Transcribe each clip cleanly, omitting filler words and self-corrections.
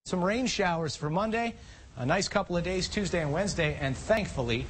Some rain showers for Monday, a nice couple of days Tuesday and Wednesday, and thankfully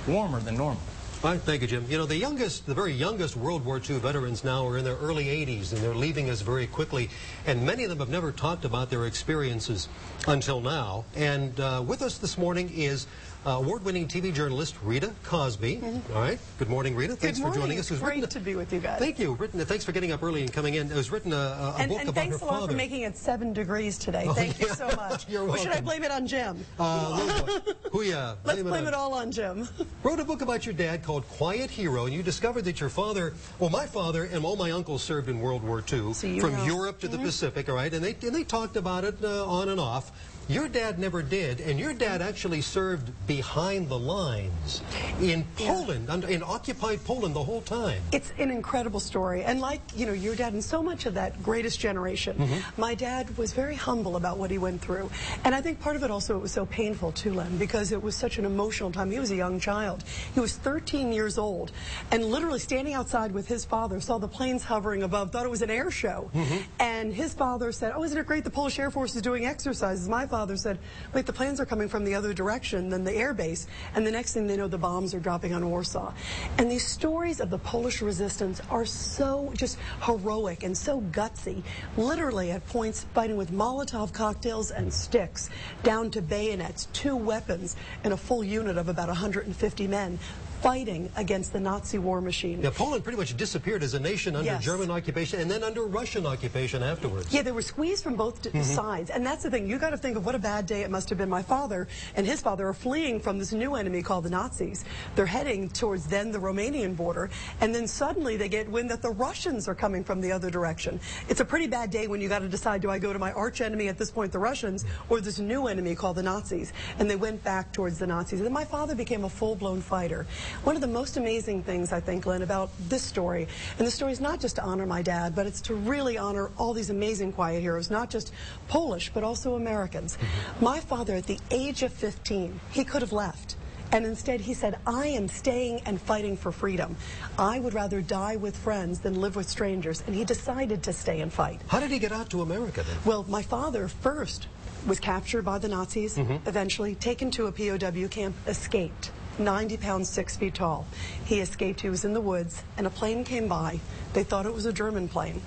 warmer than normal. All right, thank you, Jim. You know, the very youngest World War II veterans now are in their early 80s, and they're leaving us very quickly. And many of them have never talked about their experiences until now. And with us this morning is award-winning TV journalist Rita Crosby. All right, good morning, Rita. Thanks for joining us. It's great to be with you guys. Thank you. Thanks for getting up early and coming in. It was written a book about her father. And thanks a lot for making it 7 degrees today. Thank you so much. You're or welcome. should I blame it on Jim? Let's blame it all on Jim. Wrote a book about your dad called Quiet Hero, and you discovered that your father, well, my father and all my uncles served in World War II, from Europe to the Pacific, all right, and they talked about it on and off. Your dad never did, and your dad actually served behind the lines in Poland, in occupied Poland the whole time. It's an incredible story, and like, you know, your dad and so much of that greatest generation, my dad was very humble about what he went through, and I think part of it also, it was so painful to Len, because it was such an emotional time. He was a young child. He was 13 years old, and literally standing outside with his father, saw the planes hovering above, thought it was an air show, and his father said, "Oh, isn't it great the Polish Air Force is doing exercises?" My father said, "Wait, the planes are coming from the other direction than the air base," and the next thing they know, the bombs are dropping on Warsaw. And these stories of the Polish resistance are so just heroic and so gutsy, literally at points fighting with Molotov cocktails and sticks, down to bayonets, 2 weapons, and a full unit of about 150 men, fighting against the Nazi war machine. Yeah, Poland pretty much disappeared as a nation under German occupation and then under Russian occupation afterwards. Yeah, they were squeezed from both sides, and that's the thing. You got to think of what a bad day it must have been. My father and his father are fleeing from this new enemy called the Nazis. They're heading towards then the Romanian border, and then suddenly they get wind that the Russians are coming from the other direction. It's a pretty bad day when you got to decide, do I go to my arch enemy at this point, the Russians, or this new enemy called the Nazis? And they went back towards the Nazis. And then my father became a full-blown fighter. One of the most amazing things, I think, Len, about this story, and the story is not just to honor my dad, but it's to really honor all these amazing quiet heroes, not just Polish, but also Americans. My father, at the age of 15, he could have left. And instead he said, "I am staying and fighting for freedom. I would rather die with friends than live with strangers." And he decided to stay and fight. How did he get out to America then? Well, my father first was captured by the Nazis, eventually taken to a POW camp, escaped. 90 pounds, 6 feet tall. He escaped. He was in the woods, and a plane came by. They thought it was a German plane,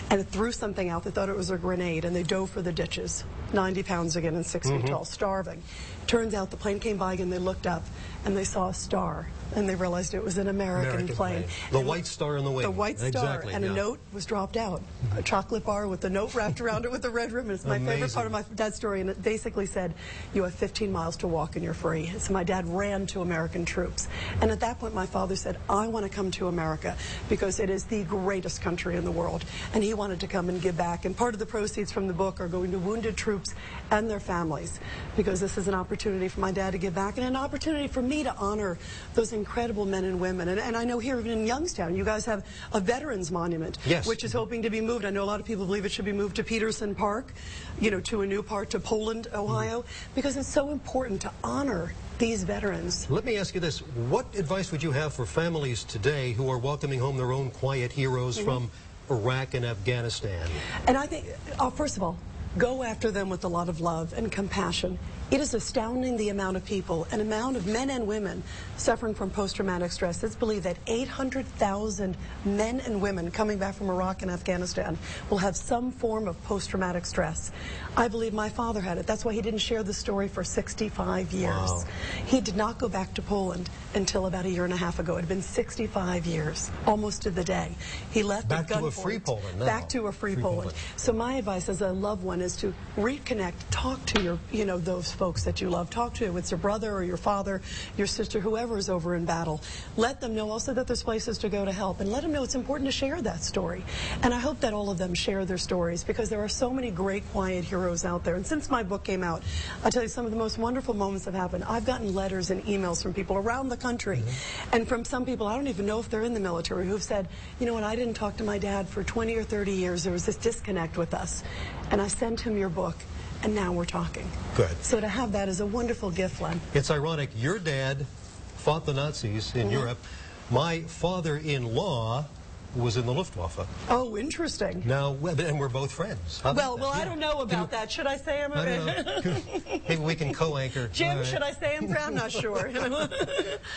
and it threw something out. They thought it was a grenade, and they dove for the ditches. 90 pounds again and 6 feet tall, starving. Turns out the plane came by again. They looked up, and they saw a star, and they realized it was an American plane. The white star in the wing. The white star, and a note was dropped out. A chocolate bar with the note wrapped around it with a red ribbon. It's my favorite part of my dad's story, and it basically said, "You have 15 miles to walk and you're free." So my dad ran to American troops. And at that point, my father said, "I want to come to America because it is the greatest country in the world." And he wanted to come and give back. And part of the proceeds from the book are going to wounded troops and their families, because this is an opportunity for my dad to give back and an opportunity for me to honor those incredible men and women. And I know here in Youngstown, you guys have a veterans monument, which is hoping to be moved. I know a lot of people believe it should be moved to Peterson Park, you know, to a new park, to Poland, Ohio, because it's so important to honor these veterans. Let me ask you this. What advice would you have for families today who are welcoming home their own quiet heroes from Iraq and Afghanistan? And I think, first of all, go after them with a lot of love and compassion. It is astounding the amount of people, an amount of men and women suffering from post-traumatic stress. It's believed that 800,000 men and women coming back from Iraq and Afghanistan will have some form of post-traumatic stress. I believe my father had it. That's why he didn't share the story for 65 years. Wow. He did not go back to Poland until about a year and a half ago. It had been 65 years, almost to the day. He left back to a free Poland now. Back to a free Poland. So my advice as a loved one is to reconnect, talk to your, you know, those folks that you love. Talk to it. It's your brother or your father, your sister, whoever is over in battle. Let them know also that there's places to go to help, and let them know it's important to share that story. And I hope that all of them share their stories, because there are so many great quiet heroes out there. And since my book came out, I'll tell you some of the most wonderful moments have happened. I've gotten letters and emails from people around the country, and from some people, I don't even know if they're in the military, who've said, you know, when I didn't talk to my dad for 20 or 30 years, there was this disconnect with us, and I sent him your book, and now we're talking. Good. So to have that is a wonderful gift, Len. It's ironic. Your dad fought the Nazis in Europe. My father-in-law was in the Luftwaffe. Oh, interesting. Now, and we're both friends. Well, I don't know about that. Should I say him? I don't know. Maybe we can co-anchor. Jim, should I say him? I'm not sure.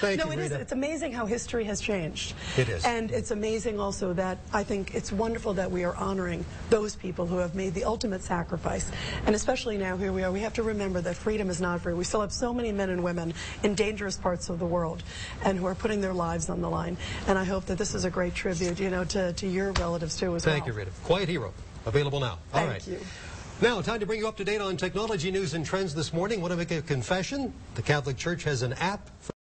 Thank you, Rita. It's amazing how history has changed. It is. And it's amazing also that I think it's wonderful that we are honoring those people who have made the ultimate sacrifice. And especially now, here we are, we have to remember that freedom is not free. We still have so many men and women in dangerous parts of the world and who are putting their lives on the line. And I hope that this is a great tribute, you know, to your relatives too as well. Thank you, Rita. Quiet Hero, available now. All right. Thank you. Now, time to bring you up to date on technology news and trends this morning. Want to make a confession? The Catholic Church has an app for